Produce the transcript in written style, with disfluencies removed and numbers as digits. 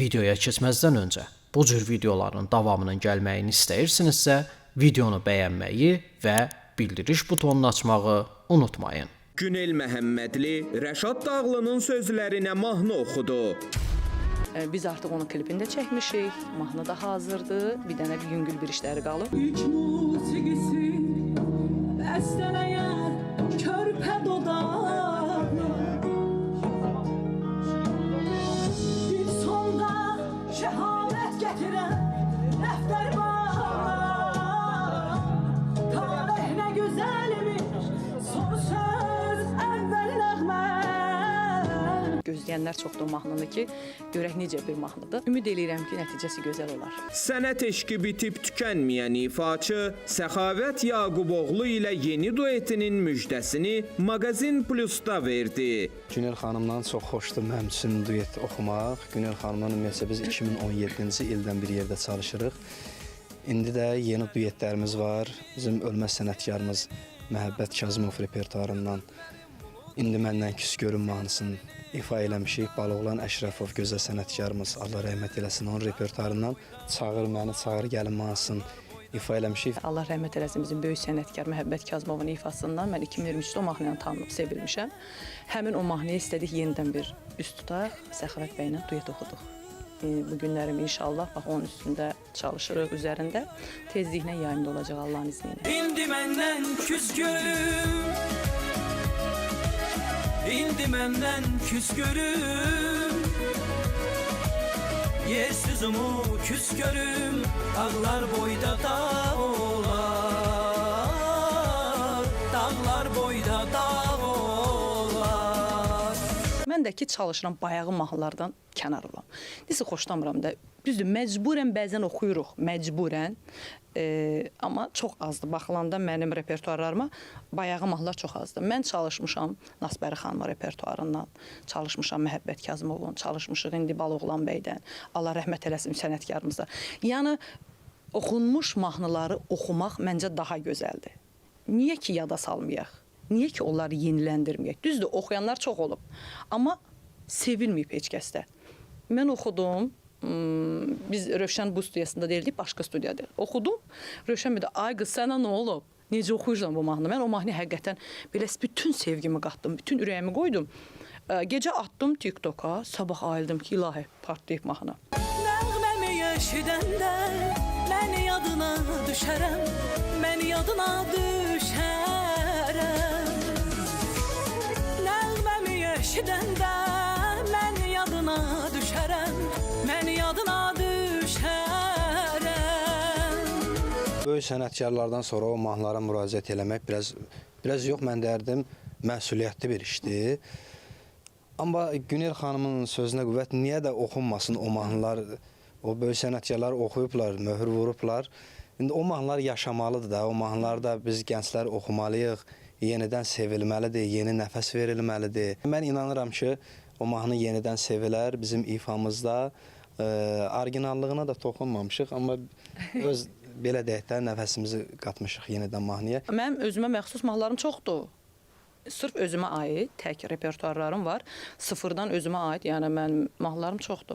videoya keçməzdən öncə bu cür videoların davamının gəlməyini istəyirsinizsə, videonu bəyənməyi və bildiriş butonunu açmağı unutmayın. Günel Məhəmmədli Rəşad Dağlı'nın sözlərinə mahnı oxudu. Biz artıq onun klipini də çəkmişik, mahnı da hazırdır, bir dənə bir yüngül bir işləri qalıb. İlk musiqisi bəstələyər körpə dodaqlı, bir sonda şəhadet gətirən dəftər bağlar, tarih nə gözəlmiş, son söz əvvəl nəğmə. Gözləyənlər çoxdur mahnını ki, görək necə bir mahnıdır. Ümid eləyirəm ki, nəticəsi gözəl olar. Sənət eşqi bitib tükənməyən ifaçı Səxavət Yaquboğlu ilə yeni duetinin müjdəsini Maqazin Plus'da verdi. Günel xanımdan çox xoşdur mənim üçün duet oxumaq. Günel xanımla ümumiyyətlə biz 2017-ci ildən bir yerdə çalışırıq. İndi də yeni duetlərimiz var. Bizim ölməz sənətkarımız Məhəbbət Kazımov repertuarından İndi məndən küs görün mahnısını ifa eləmişik. Baloğlan Əşrəfov gözəl sənətkarımız, Allah rəhmət eləsin, onun repertuarından Çağır məni, çağır gəlin mahnısını ifa eləmişik. Allah rəhmət eləsin bizim böyük sənətkar Məhəbbət Kazımovun ifasından mən 2023-də o mahnıyla tanınıb, sevilmişəm. Həmin o mahnıya istədik yenidən bir üst tutaq, Səxavət bəylə duet oxuduq. Bu günlərim inşallah, bax onun üstündə çalışırıq, üzərində. Tezliklə yayımda olacaq Allah'ın izni ilə. İndi məndən küs görüm, İndi məndən küs görüm, yersizumu küs görüm, dağlar boyda dağ olar, dağlar boyda dağ olar. Mən də ki, çalışıram bayağı mahnılardan kənar olam. Nəsə xoşlamıram da. Düzdür, məcburən bəzən oxuyuruq, məcburən. Amma çox azdır. Baxılanda mənim repertuarlarıma bayağı mahnılar çox azdır. Mən çalışmışam Nasbəri xanımın repertuarından, çalışmışam Məhəbbət Kazımovun, çalışmışıq indi Baloğlan bəydən, Allah rəhmət eləsin sənətkarımıza. Yəni, oxunmuş mahnıları oxumaq məncə daha gözəldir. Niyə ki, yada salmayaq? Niyə ki, onları yeniləndirməyək? Düzdür, oxuyanlar çox olub, amma sevilməyib heç kəsdə. Mən oxudum, biz Rövşən bu studiyasında deyildik, başqa studiyada oxudum. Rövşən bir də, ay qız, sənə nə olub? Necə oxuyursan bu mahnı? Mən o mahnı həqiqətən belə bütün sevgimi qatdım, bütün ürəyimi qoydum. Gecə atdım TikToka, sabah ayıldım ki, ilahi, partlayıb mahnı. Nəğməmi eşidəndə mən yadına düşərəm, mən yadına düşərəm. Nəğməmi eşidəndə mən yadına düşərəm, mən yadına düşərəm. Böyük sənətkarlardan sonra o mahnılara müraciət eləmək biraz yox, mən deyərdim, məsuliyyətli bir işdir. Amma Günel xanımın sözünə qüvvət, niyə də oxunmasın o mahnılar, o böyük sənətkarlar oxuyublar, möhür vurublar. İndi o mahnılar yaşamalıdır da, o mahnıları da biz gənclər oxumalıyıq, yenidən sevilməlidir, yeni nəfəs verilməlidir. Mən inanıram ki, o mahnı yenidən sevilər bizim ifamızda. Orijinallığına da toxunmamışıq, amma öz belə deyək də nəfəsimizi qatmışıq yenidən mahnıya. Mənim özümə məxsus mahnılarım çoxdur. Sırf özümə aid tək repertuarlarım var. Sıfırdan özümə aid, yəni mənim mahnılarım çoxdur.